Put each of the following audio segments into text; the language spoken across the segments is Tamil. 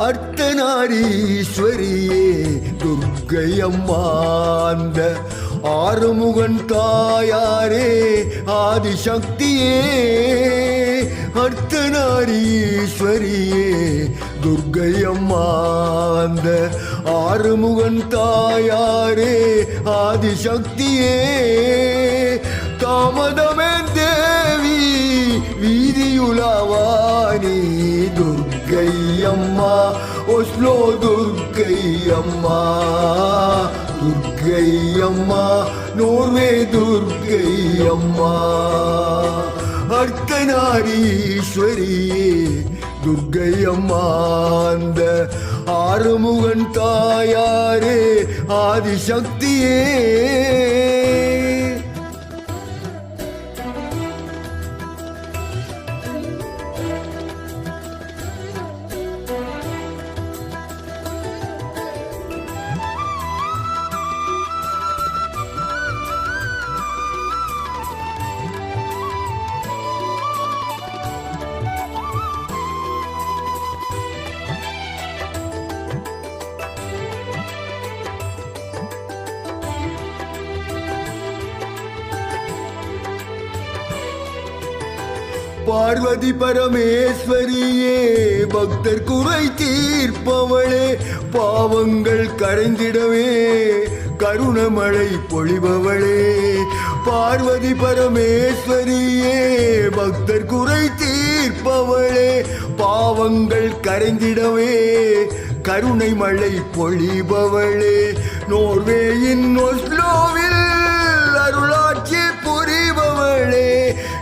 அர்த்தநாரீஸ்வரியே துர்க்கை அம்மாந்த ஆறுமுகன் தாயாரே ஆதிசக்தியே அர்த்தநாரீஸ்வரியே துர்க்கை அம்மாந்த ஆறுமுகன் தாயாரே ஆதிசக்தியே தாமதமே தேவி வீதியுலாவானி துர்க்கை அம்மா ஒஸ்லோ துர்க்கை அம்மா துர்க்கை அம்மா நோர்வே துர்க்கை அம்மா அர்த்தநாரீஸ்வரியே துர்க்கை அம்மா அந்த ஆறுமுகன் தாயாரே ஆதிசக்தியே பார்வதி பரமேஸ்வரியே பக்தர் குறை தீர்ப்பவளே பாவங்கள் கரைந்திடவே கருணமழை பொழிபவளே பார்வதி பரமேஸ்வரியே பக்தர் குறை தீர்ப்பவளே பாவங்கள் கரைந்திடவே கருணை மழை பொழிபவளே நோர்வேயின் ஒஸ்லோவில் அருளாட்சி புரிபவளே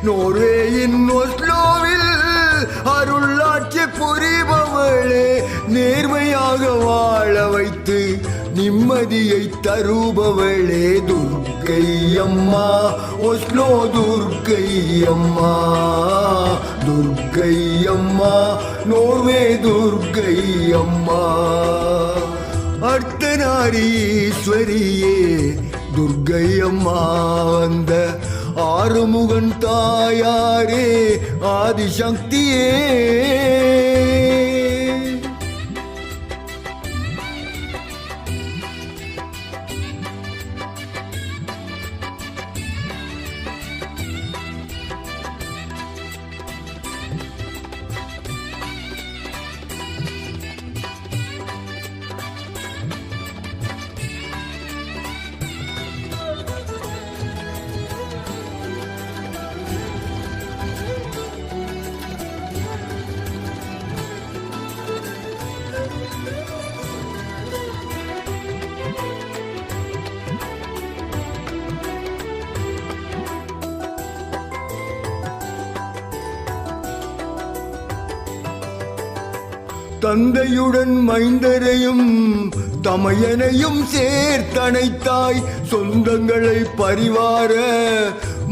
நோர்வேயின் ஒஸ்லோவில் அருளாட்சி புரிபவளே நேர்மையாக வாழ வைத்து நிம்மதியை தருபவளே துர்க்கை அம்மா ஒஸ்லோ துர்க்கை அம்மா துர்க்கை அம்மா நோர்வே துர்க்கை அம்மா அர்த்தநாரீஸ்வரியே துர்க்கை அம்மா அந்த ஆறுமுகன் தாயாரே ஆதிசக்தியே தந்தையுடன் மைந்தரையும் தமையனையும் சேர்த்தணைத்தாய் சொந்தங்களை பரிவார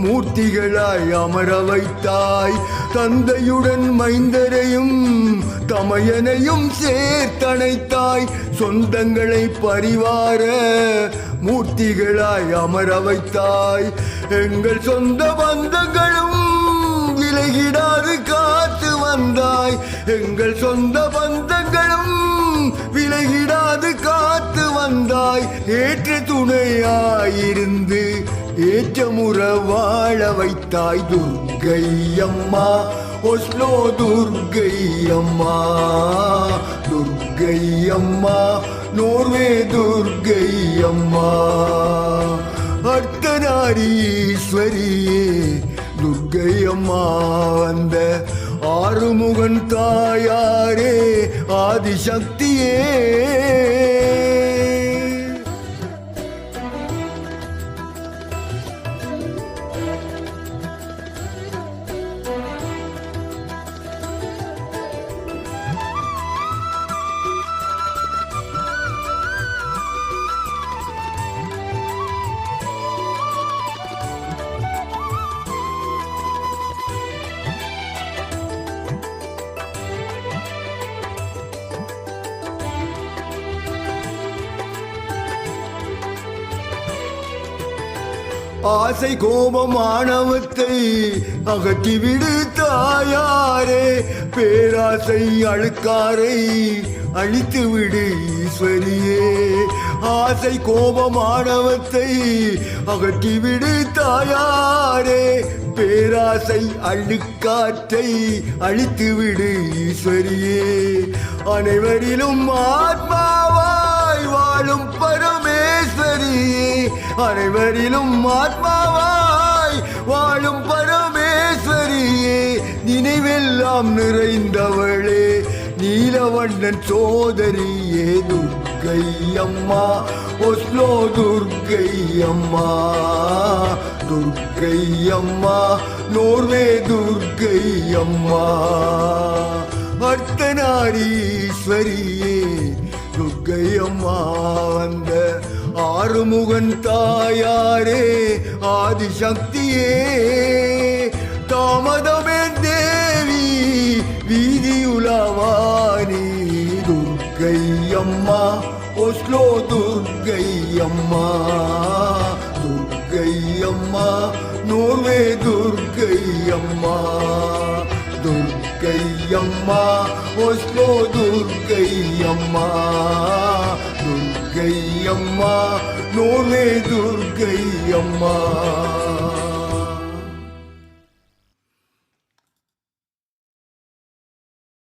மூர்த்திகளாய் அமர வைத்தாய் தந்தையுடன் மைந்தரையும் தமையனையும் சேர்த்தணைத்தாய் சொந்தங்களை பரிவார மூர்த்திகளாய் அமர வைத்தாய் எங்கள் சொந்த பந்தங்களும் விலகிடாது காத்து வந்தாய் எங்கள் சொந்த பந்தங்களும் விலகிடாது காத்து வந்தாய் ஏற்ற துணையாயிருந்து ஏற்றமுற வாழ வைத்தாய் துர்க்கை அம்மா ஒஸ்லோ துர்க்கை அம்மா துர்க்கை அம்மா நோர்வே துர்க்கை அம்மா அர்த்தநாரீஸ்வரியே துர்க்கை அம்மா அந்த ஆறுமுகன் தாயாரே ஆதிசக்தியே ஆசை கோபம் ஆணவத்தை அகற்றிவிடு தாயாரே பேராசை அழுக்காரை அழித்து விடு ஈஸ்வரியே. ஆசை கோபமானவத்தை அகற்றிவிடு தாயாரே. பேராசை அழுக்காற்றை அழித்து விடு ஈஸ்வரியே. அனைவரிலும் ஆத்மாவாய் வாழும் பரமேஸ்வரியே. அனைவரிலும் ஆத்மாவாய் வாழும் பரமேஸ்வரியே. நினைவெல்லாம் நிறைந்தவளே நீலவண்ணன் சோதரியே. துர்க்கை அம்மா ஒஸ்லோ துர்க்கை அம்மா. துர்க்கை அம்மா நோர்வே துர்க்கை அம்மா. அர்த்தநாரீஸ்வரியே துர்க்கை அம்மா வந்த ஆறுமுகன் தாயாரே ஆதிசக்தியே. தாமதமே தேவி வீதியுலவானி. துர்க்கை அம்மா ஒஸ்லோ துர்க்கை அம்மா. துர்க்கை அம்மா நோர்வே துர்க்கை அம்மா. துர்க்கை அம்மா ஒஸ்லோ துர்க்கை அம்மா. துர்க்கை அம்மா நோர்வே துர்க்கை அம்மா.